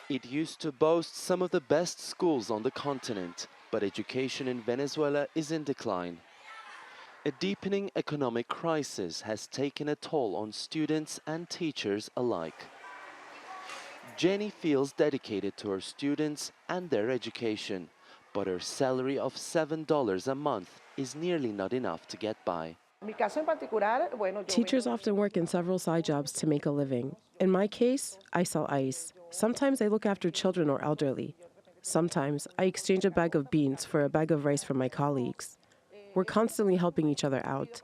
It used to boast some of the best schools on the continent, but education in Venezuela is in decline. A deepening economic crisis has taken a toll on students and teachers alike. Jenny feels dedicated to her students and their education, but her salary of $7 a month is nearly not enough to get by. Teachers often work in several side jobs to make a living. In my case, I sell ice. Sometimes I look after children or elderly. Sometimes I exchange a bag of beans for a bag of rice from my colleagues. We're constantly helping each other out.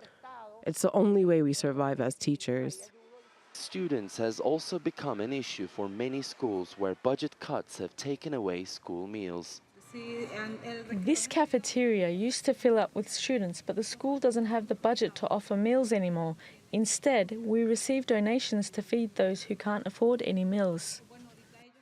It's the only way we survive as teachers. Students has also become an issue for many schools where budget cuts have taken away school meals. This cafeteria used to fill up with students, but the school doesn't have the budget to offer meals anymore. Instead, we receive donations to feed those who can't afford any meals.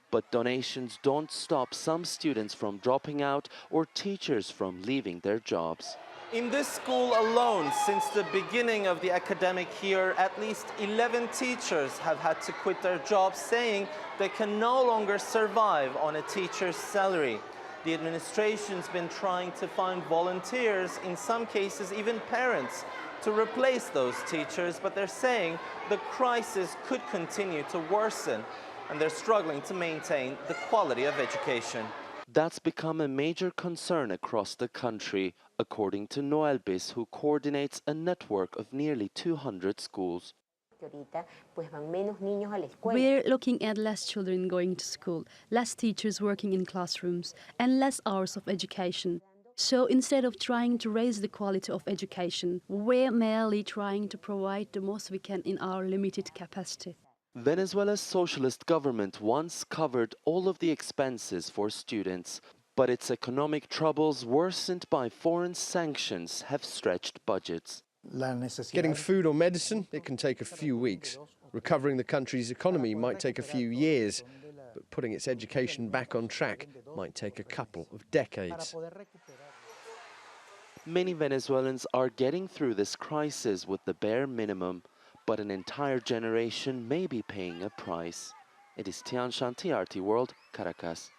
But donations don't stop some students from dropping out or teachers from leaving their jobs. In this school alone, since the beginning of the academic year, at least 11 teachers have had to quit their jobs, saying they can no longer survive on a teacher's salary. The administration's been trying to find volunteers, in some cases even parents, to replace those teachers, but they're saying the crisis could continue to worsen, and they're struggling to maintain the quality of education. That's become a major concern across the country, according to Noelbis, who coordinates a network of nearly 200 schools. We're looking at less children going to school, less teachers working in classrooms, and less hours of education. So instead of trying to raise the quality of education, we're merely trying to provide the most we can in our limited capacity. Venezuela's socialist government once covered all of the expenses for students, but its economic troubles worsened by foreign sanctions have stretched budgets. Getting food or medicine, it can take a few weeks. Recovering the country's economy might take a few years, but putting its education back on track might take a couple of decades. Many Venezuelans are getting through this crisis with the bare minimum, but an entire generation may be paying a price. Ediz Tiyansan, TRT World, Caracas.